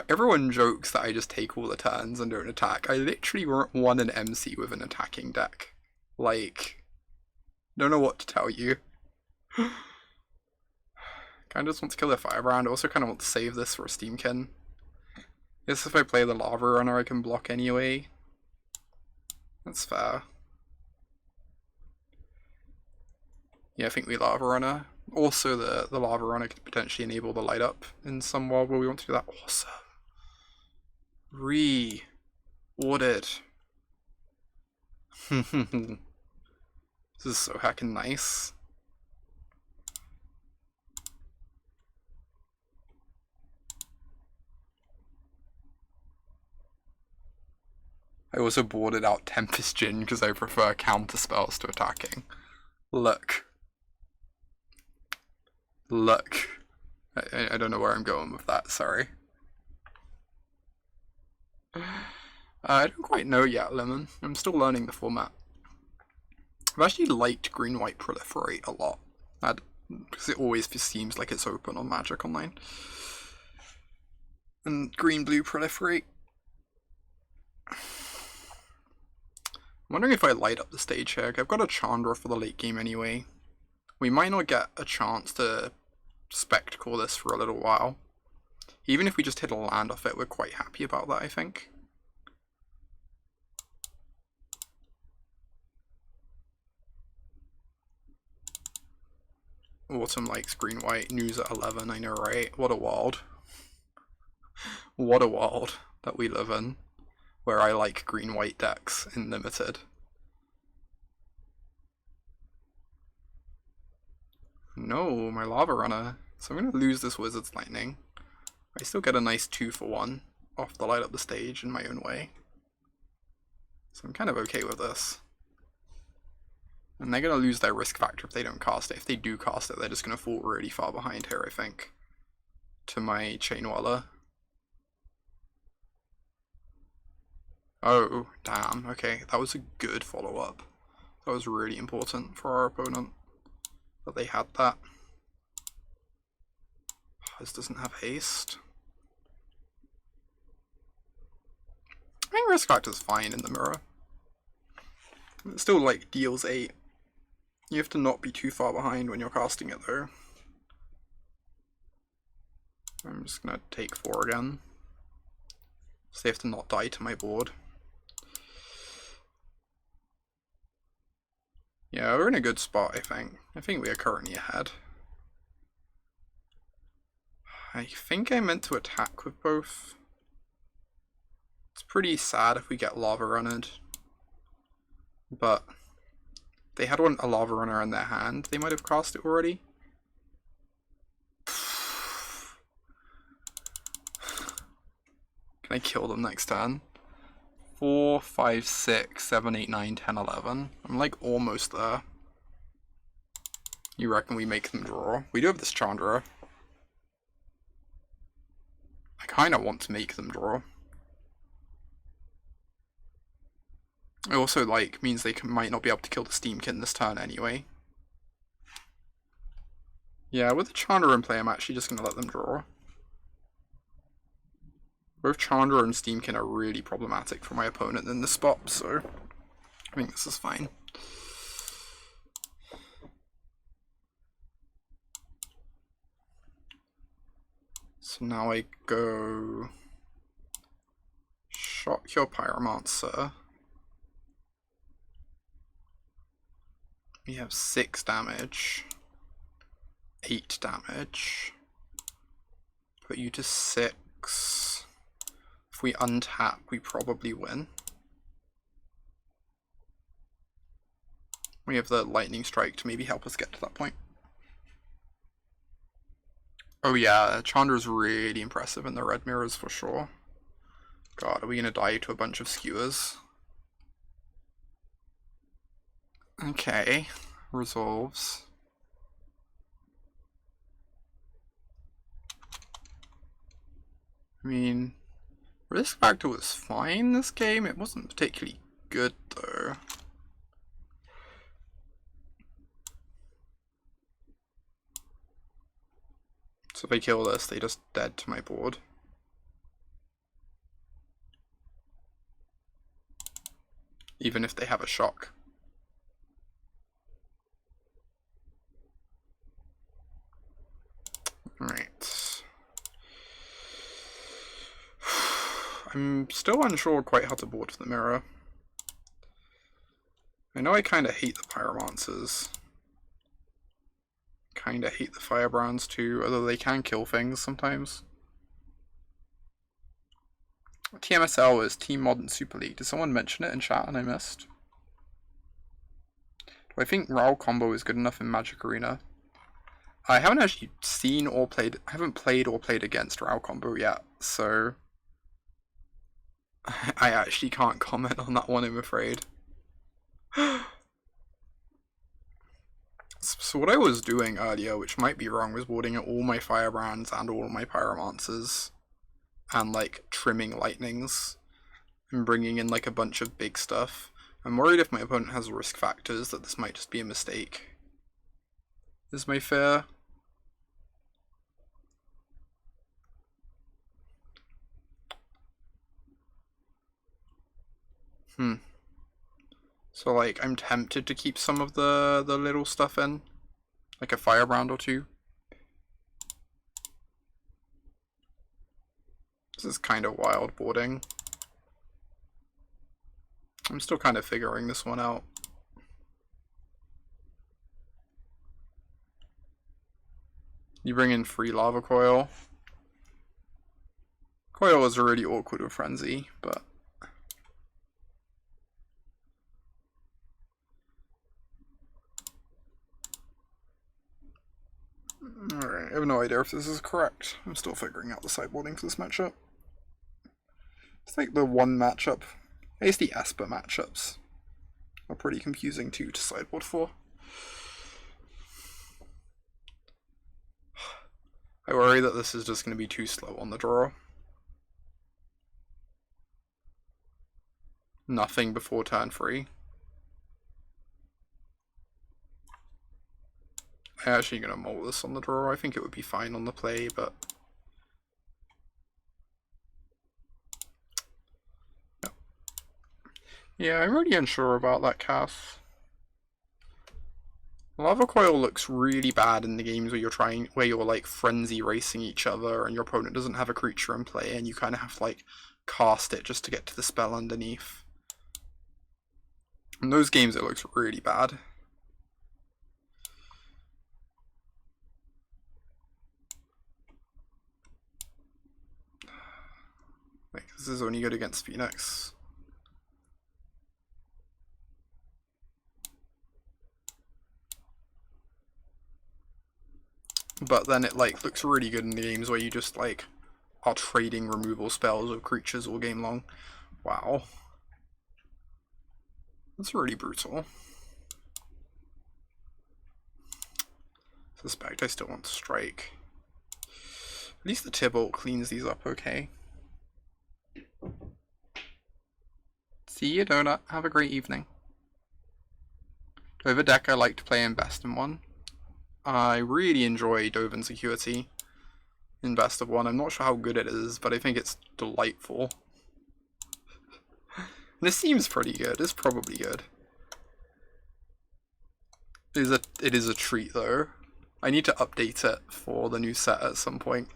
everyone jokes that I just take all the turns and don't attack. I literally won an MC with an attacking deck. Like, don't know what to tell you. Kinda just want to kill their Firebrand. I also kinda want to save this for a Steam-Kin. Guess if I play the Lavarunner I can block anyway. That's fair. Yeah, I think we Lavarunner. Also the Lavarunner could potentially enable the light up in some world where we want to do that. Awesome. Re-ordered. This is so heckin' nice. I also boarded out Tempest Djinn because I prefer counter spells to attacking. Look. I don't know where I'm going with that, sorry. I don't quite know yet, Lemon. I'm still learning the format. I've actually liked green-white proliferate a lot. Because it always seems like it's open on Magic Online. And green-blue proliferate. I'm wondering if I light up the stage here. I've got a Chandra for the late game anyway. We might not get a chance to spectacle this for a little while. Even if we just hit a land off it, we're quite happy about that, I think. Autumn likes green-white, news at 11, I know, right? What a world. What a world that we live in, where I like green-white decks in Limited. No, my Lavarunner. So I'm going to lose this Wizard's Lightning. I still get a nice 2-for-1 off the light up the stage in my own way. So I'm kind of okay with this. And they're going to lose their risk factor if they don't cast it. If they do cast it, they're just going to fall really far behind here, I think, to my Chainwhirler. Oh, damn. Okay, that was a good follow-up. That was really important for our opponent, that they had that. This doesn't have haste. I think risk factor's fine in the mirror. It still, like, deals 8. You have to not be too far behind when you're casting it, though. I'm just gonna take 4 again. So they have to not die to my board. Yeah, we're in a good spot, I think. I think we are currently ahead. I think I meant to attack with both. It's pretty sad if we get Lavarunnered. But if they had a Lavarunner in their hand, they might have cast it already. Can I kill them next turn? 4, 5, 6, 7, 8, 9, 10, 11. I'm like almost there. You reckon we make them draw? We do have this Chandra. I kind of want to make them draw. It also like means they might not be able to kill the Steam-Kin this turn anyway. Yeah, with the Chandra in play, I'm actually just gonna let them draw. Both Chandra and Steam-Kin are really problematic for my opponent in this spot, so I think this is fine. So now I go Shock your Pyromancer. We have 6 damage, 8 damage. Put you to 6. If we untap, we probably win. We have the Lightning Strike to maybe help us get to that point. Oh yeah, Chandra's really impressive in the red mirrors for sure. God, are we gonna die to a bunch of skewers? Okay, resolves. I mean, risk factor was fine this game. It wasn't particularly good though. So if I kill this, they just dead to my board. Even if they have a shock. Right. I'm still unsure quite how to board for the mirror. I know I kind of hate the Pyromancers. Kind of hate the Firebrands too, although they can kill things sometimes. TMSL is Team Modern Super League. Did someone mention it in chat and I missed? Do I think Raul combo is good enough in Magic Arena? I haven't actually seen or played, I haven't played or played against Raul combo yet, so I actually can't comment on that one, I'm afraid. So what I was doing earlier, which might be wrong, was boarding all my Firebrands and all my Pyromancers and like trimming Lightnings and bringing in like a bunch of big stuff. I'm worried if my opponent has risk factors that this might just be a mistake. Is my fear. So like I'm tempted to keep some of the little stuff in, like a Firebrand or two. This is kind of wild boarding. I'm still kind of figuring this one out. You bring in free Lava Coil. Coil is already awkward with Frenzy, but alright, I have no idea if this is correct. I'm still figuring out the sideboarding for this matchup. It's like the one matchup, at least the Esper matchups, are pretty confusing too to sideboard for. I worry that this is just going to be too slow on the draw. Nothing before turn 3. I'm actually going to mull this on the draw. I think it would be fine on the play, but no. Yeah, I'm really unsure about that cast. Lava Coil looks really bad in the games where you're like frenzy racing each other and your opponent doesn't have a creature in play and you kind of have to like cast it just to get to the spell underneath. In those games it looks really bad. Like, this is only good against Phoenix. But then it like looks really good in the games where you just like are trading removal spells of creatures all game long. Wow. That's really brutal. Suspect I still want to strike. At least the Tibalt cleans these up okay. See you, Donut. Have a great evening. Over deck I like to play in Best of 1. I really enjoy Dovin's Acuity in Best of 1. I'm not sure how good it is, but I think it's delightful. And it seems pretty good. It's probably good. It is a treat though. I need to update it for the new set at some point.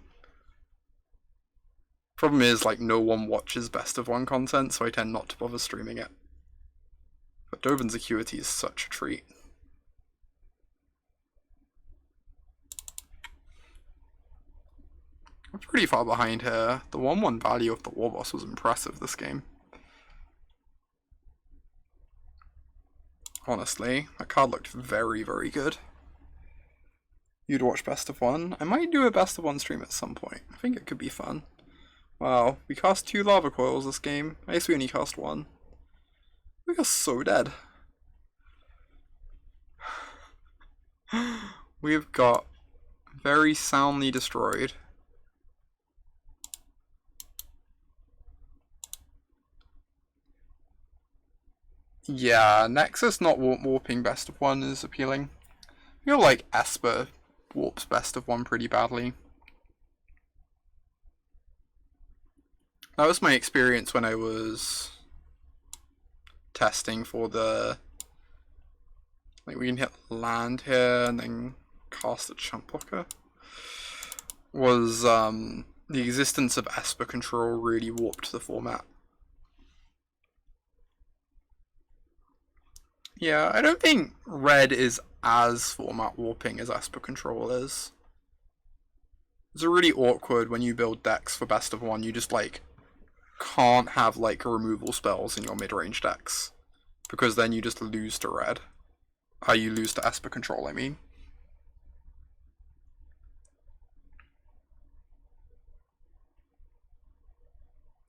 Problem is, like, no one watches Best of 1 content, so I tend not to bother streaming it. But Dovin's Acuity is such a treat. I'm pretty far behind here. The 1/1 value of the War Boss was impressive this game. Honestly, that card looked very, very good. You'd watch Best of 1. I might do a Best of 1 stream at some point. I think it could be fun. Wow, we cast 2 Lava Coils this game. I guess we only cast 1. We are so dead. We've got very soundly destroyed. Yeah, Nexus not warping Best of 1 is appealing. I feel like Esper warps Best of 1 pretty badly. That was my experience when I was testing for the... Like, we can hit land here and then cast a chump blocker. Was, the existence of Esper control really warped the format. Yeah, I don't think red is as format warping as Esper control is. It's really awkward when you build decks for Best of 1, you just, like, can't have, like, removal spells in your mid-range decks. Because then you just lose to red. You lose to Esper control, I mean.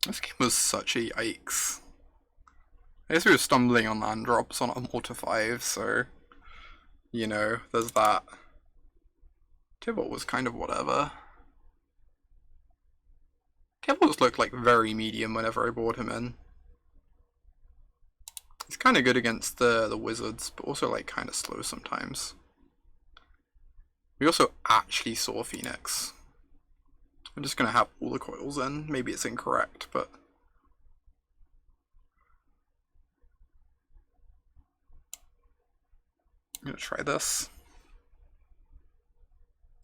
This game was such a yikes. I guess we were stumbling on land drops on a 4/5, so, you know, there's that. Tibalt was kind of whatever. Tibalt looked like very medium whenever I brought him in. He's kind of good against the wizards, but also like kind of slow sometimes. We also actually saw Phoenix. I'm just gonna have all the coils in. Maybe it's incorrect, but... I'm gonna try this.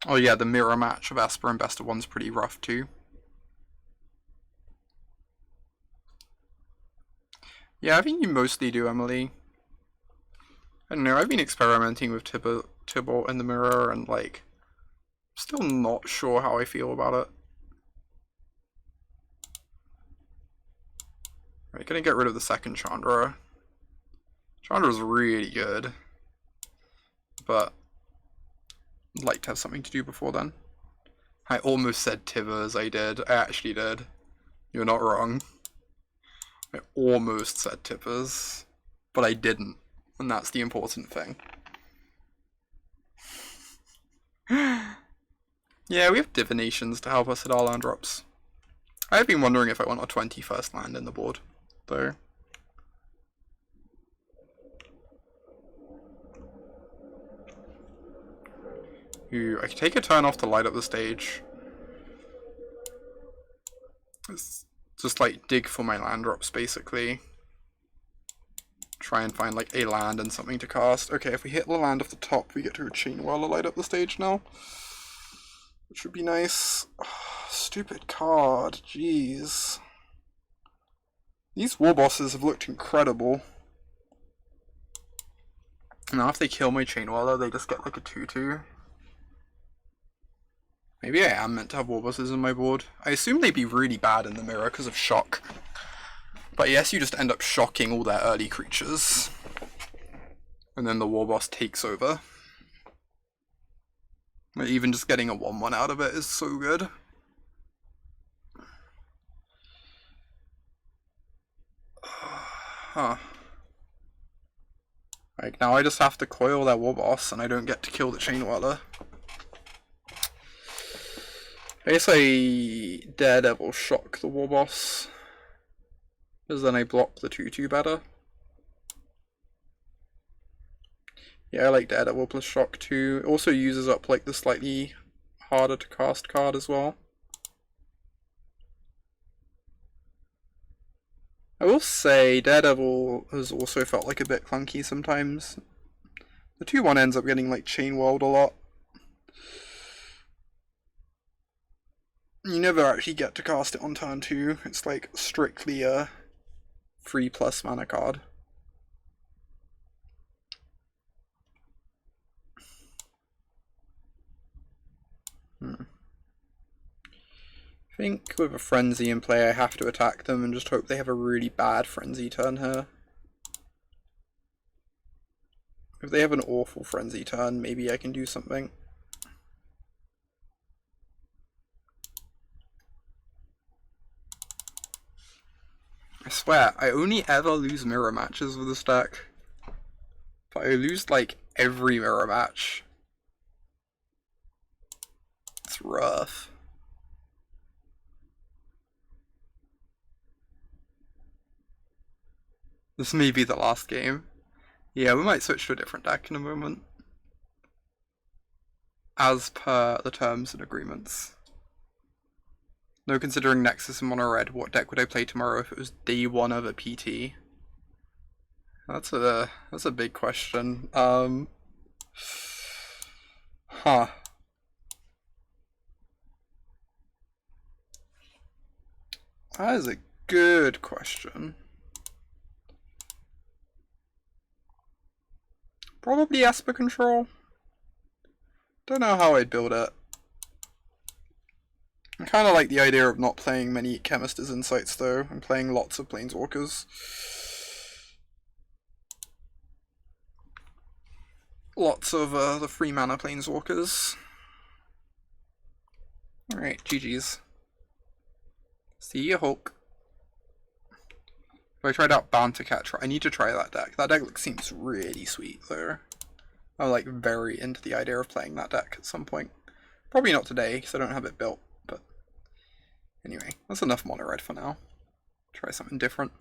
Oh yeah, the mirror match of Esper and Best of 1's pretty rough too. Yeah, I think you mostly do, Emily. I don't know, I've been experimenting with Tibalt in the mirror and, like, still not sure how I feel about it. Right, gonna get rid of the second Chandra. Chandra's really good, but I'd like to have something to do before then. I almost said Tivers, I did. I actually did. You're not wrong. I almost said Tippers, but I didn't, and that's the important thing. Yeah, we have divinations to help us hit our land drops. I've been wondering if I want a 21st land in the board, though. Ooh, I could take a turn off to light up the stage. It's just like dig for my land drops, basically. Try and find like a land and something to cast. Okay, if we hit the land off the top, we get to a Chainwhirler light up the stage now. Which would be nice. Oh, stupid card, jeez. These war bosses have looked incredible. Now if they kill my Chainwhirler, they just get like a 2/2. Maybe I am meant to have war bosses in my board. I assume they'd be really bad in the mirror because of shock. But yes, you just end up shocking all their early creatures. And then the war boss takes over. But even just getting a 1/1 out of it is so good. Huh. Like, now I just have to coil their war boss and I don't get to kill the Chainwhirler. I guess I Daredevil shock the war boss. because then I block the 2/2 better. Yeah, I like Daredevil plus Shock too. It also uses up like the slightly harder to cast card as well. I will say Daredevil has also felt like a bit clunky sometimes. The 2/1 ends up getting like Chainwhirled a lot. You never actually get to cast it on turn 2. It's like strictly a 3+ mana card. I think with a Frenzy in play I have to attack them and just hope they have a really bad Frenzy turn here. If they have an awful Frenzy turn, maybe I can do something. I swear, I only ever lose mirror matches with this deck. But I lose like every mirror match. It's rough. This may be the last game. Yeah, we might switch to a different deck in a moment. As per the terms and agreements. No, considering Nexus and Mono Red, what deck would I play tomorrow if it was day 1 of a PT? That's a big question. Huh. That is a good question. Probably Esper Control. Don't know how I'd build it. I kind of like the idea of not playing many Chemist's Insights though, and playing lots of Planeswalkers. Lots of the free mana Planeswalkers. Alright, GG's. See ya, Hulk. If I tried out Bound to Catch, I need to try that deck. That deck seems really sweet though. I'm like very into the idea of playing that deck at some point. Probably not today, because I don't have it built, but anyway, that's enough Mono Red for now. Try something different.